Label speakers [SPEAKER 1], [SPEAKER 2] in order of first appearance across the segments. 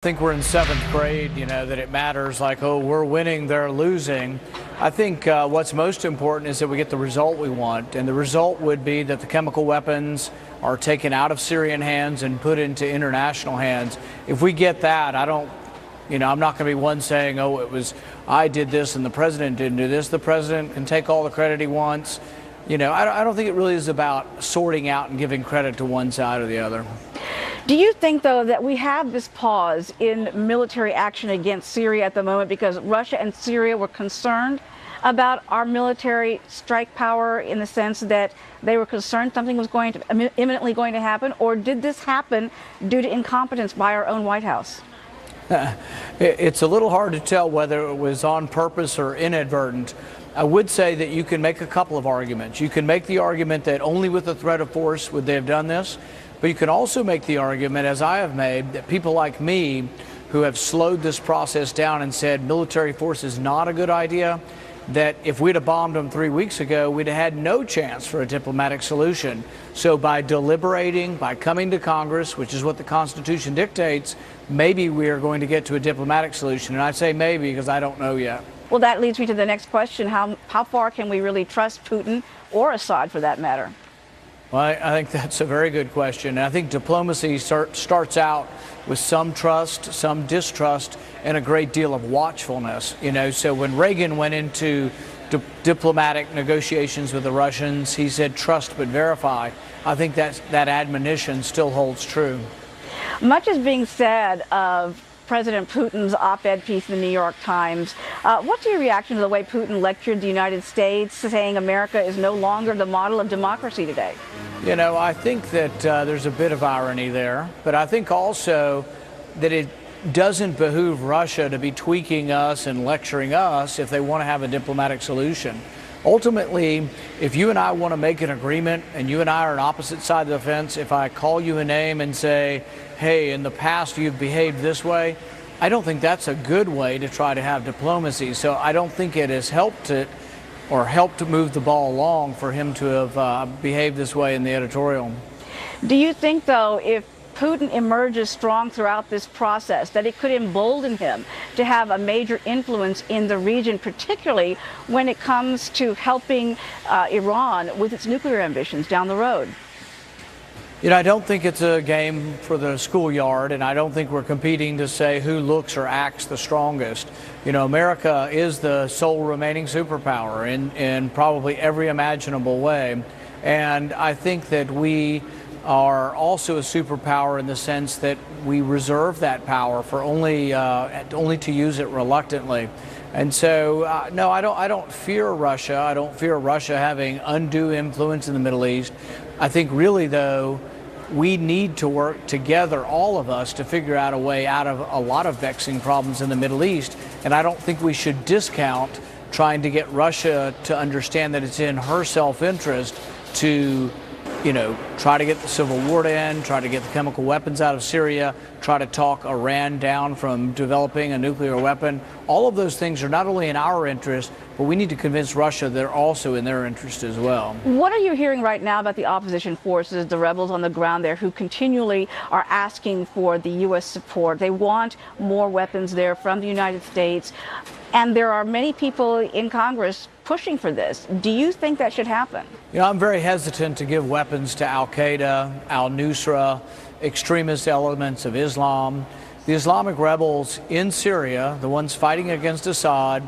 [SPEAKER 1] think we're in seventh grade, that it matters like, oh, we're winning, they're losing. I think what's most important is that we get the result we want. And the result would be that the chemical weapons are taken out of Syrian hands and put into international hands. If we get that, I'm not going to be one saying, oh, I did this and the president didn't do this. The president can take all the credit he wants. I don't think it really is about sorting out and giving credit to one side or the other.
[SPEAKER 2] Do you think, though, that we have this pause in military action against Syria at the moment because Russia and Syria were concerned about our military strike power, in the sense that they were concerned something was imminently going to happen? Or did this happen due to incompetence by our own White House?
[SPEAKER 1] It's a little hard to tell whether it was on purpose or inadvertent. I would say that you can make a couple of arguments. You can make the argument that only with the threat of force would they have done this. But you can also make the argument, as I have made, that people like me who have slowed this process down and said military force is not a good idea, that if we'd have bombed them 3 weeks ago, we'd have had no chance for a diplomatic solution. So by deliberating, by coming to Congress, which is what the Constitution dictates, maybe we are going to get to a diplomatic solution. And I say maybe because I don't know yet.
[SPEAKER 2] Well, that leads me to the next question. How far can we really trust Putin, or Assad for that matter?
[SPEAKER 1] Well, I think that's a very good question. And I think diplomacy starts out with some trust, some distrust, and a great deal of watchfulness. So when Reagan went into diplomatic negotiations with the Russians, he said, trust but verify. I think that admonition still holds true.
[SPEAKER 2] Much is being said of President Putin's op-ed piece in the New York Times. What's your reaction to the way Putin lectured the United States, saying America is no longer the model of democracy today?
[SPEAKER 1] I think that there's a bit of irony there, but I think also that it doesn't behoove Russia to be tweaking us and lecturing us if they want to have a diplomatic solution. Ultimately, if you and I want to make an agreement and you and I are on opposite sides of the fence, if I call you a name and say, hey, in the past you've behaved this way, I don't think that's a good way to try to have diplomacy. So I don't think it has helped to move the ball along for him to have behaved this way in the editorial.
[SPEAKER 2] Do you think, though, if Putin emerges strong throughout this process, that it could embolden him to have a major influence in the region, particularly when it comes to helping Iran with its nuclear ambitions down the road?
[SPEAKER 1] I don't think it's a game for the schoolyard, and I don't think we're competing to say who looks or acts the strongest. America is the sole remaining superpower in probably every imaginable way. And I think that we are also a superpower in the sense that we reserve that power for only to use it reluctantly. And so, no, I don't fear Russia. I don't fear Russia having undue influence in the Middle East. I think really, though, we need to work together, all of us, to figure out a way out of a lot of vexing problems in the Middle East. And I don't think we should discount trying to get Russia to understand that it's in her self-interest to try to get the civil war to end, try to get the chemical weapons out of Syria, try to talk Iran down from developing a nuclear weapon. All of those things are not only in our interest, but we need to convince Russia they're also in their interest as well.
[SPEAKER 2] What are you hearing right now about the opposition forces, the rebels on the ground there, who continually are asking for the U.S. support? They want more weapons there from the United States, and there are many people in Congress pushing for this. Do you think that should happen?
[SPEAKER 1] I'm very hesitant to give weapons to Al-Qaeda, al-Nusra, extremist elements of Islam. The Islamic rebels in Syria, the ones fighting against Assad,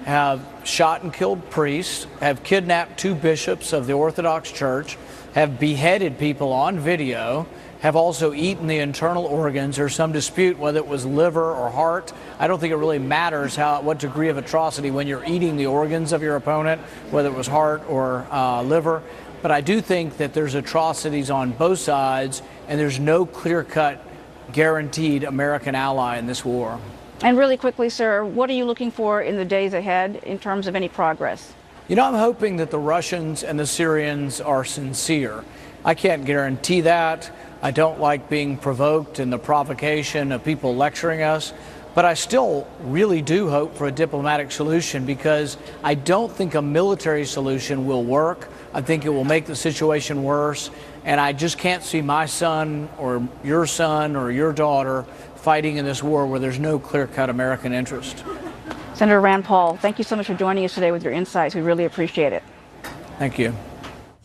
[SPEAKER 1] have shot and killed priests, have kidnapped 2 bishops of the Orthodox Church, have beheaded people on video, have also eaten the internal organs. There's some dispute whether it was liver or heart. I don't think it really matters what degree of atrocity when you're eating the organs of your opponent, whether it was heart or liver. But I do think that there's atrocities on both sides, and there's no clear-cut, guaranteed American ally in this war.
[SPEAKER 2] And really quickly, sir, what are you looking for in the days ahead in terms of any progress?
[SPEAKER 1] I'm hoping that the Russians and the Syrians are sincere. I can't guarantee that. I don't like being provoked and the provocation of people lecturing us, but I still really do hope for a diplomatic solution, because I don't think a military solution will work. I think it will make the situation worse, and I just can't see my son or your daughter fighting in this war where there's no clear-cut American interest.
[SPEAKER 2] Senator Rand Paul, thank you so much for joining us today with your insights. We really appreciate it.
[SPEAKER 1] Thank you.